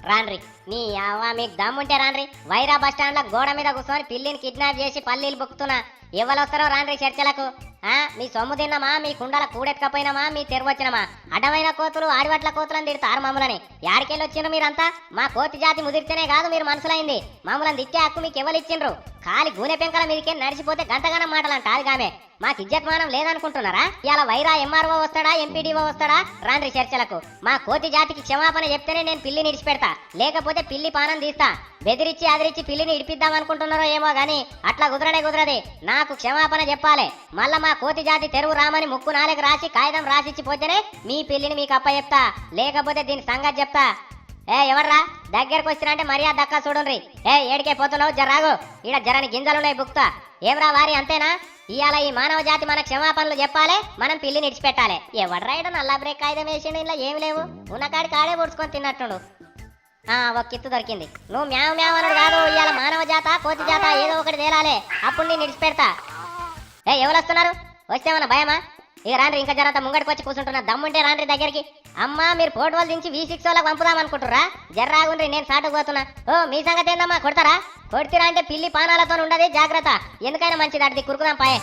రాన్రి నీ అవ్వ మీకు దమ్ముంటే రాన్రి వైరా బస్ స్టాండ్ లో గోడ మీద కూర్చొని పిల్లిని కిడ్నాప్ చేసి పల్లీలు బుక్కుతున్నా ఎవరొస్తారో రాన్రి చర్చలకు మీ సొమ్ము తిన్నామా మీ కుండల కూడెత్తకపోయినామా మీ తెరవచ్చినమా అడవైన కోతులు ఆడివట్ల కోతులని తిడతారు మమ్మల్ని యాడికెళ్ళి వచ్చిండ్రు మీరంతా మా కోతి జాతి ముదిరితేనే కాదు మీరు మనసులైంది మమ్మల్ని తిట్టే హక్కు మీకు ఎవరిచ్చిండ్రు కాలి గూనె పెంకల మీదకే నడిచిపోతే గంటగానం మాటలంట ఆదిగామే మాకు ఇజ్జత్మానం లేదనుకుంటున్నారా ఇలా వైరా ఎంఆర్ఓ వస్తాడా ఎంపీడీఓ వస్తాడా రాండ్రి చర్చలకు మా కోతి జాతికి క్షమాపణ చెప్తేనే నేను పిల్లిని ఇడిచిపెడతా లేకపోతే పిల్లి పానం తీస్తా బెదిరించి అదిరించి పిల్లిని ఇడిపిద్దాం అనుకుంటున్నారో ఏమో గానీ అట్లా కుదరదే నాకు క్షమాపణ చెప్పాలి మళ్ళా మా కోతి జాతి తెరువు రామని ముక్కు నాలుగు రాసి కాగితం రాసిచ్చిపోతేనే మీ పిల్లిని మీకు అప్ప చెప్తా లేకపోతే దీని సంగతి చెప్తా ఎవర్రా దగ్గరకు వచ్చినంటే మర్యాద దక్కా చూడండి ఏడికే పోతున్నావు జర్రాగు ఈడ జరని గింజలున్నాయి బుక్తా ఏమ్రా వారి అంతేనా ఇవాళ ఈ మానవ జాతి మన క్షమాపణలు చెప్పాలి మనం పిల్లిని ఇడిచిపెట్టాలి ఎవడ్రా ఈడ నల్ల బ్రేక్ కాగితం వేసిండు ఇలా ఏమి లేవు ఉన్నకాడి కాడే పొడుచుకొని తిన్నట్టుండు ఒక కిత్తు దొరికింది నువ్వు మ్యావ్ మ్యావ్ అనడు కాదు ఇవాళ మానవ జాత కోతి జాత ఏదో ఒకటి తేలాలే అప్పుడు నేను ఇడిచిపెడతా ఎవరు వస్తున్నారు వస్తేమన్నా భయమా ఇక రాండ్రి ఇంకా జరంత ముంగడికి వచ్చి కూర్చుంటున్నా దమ్ముంటే రాండ్రి దగ్గరికి అమ్మా మీరు ఫోటోలు దించి V6 వాళ్ళకి పంపుదాం అనుకుంటుర్రా జర్రాగుండ్రి నేను సాటుకు పోతున్నా మీ సంగతి ఏందమ్మా కొడతారా కొడితిరా అంటే పిల్లి పానాలతో ఉండదు జాగ్రత్త ఎందుకైనా మంచిది అడిది కురుకుదాం పాయే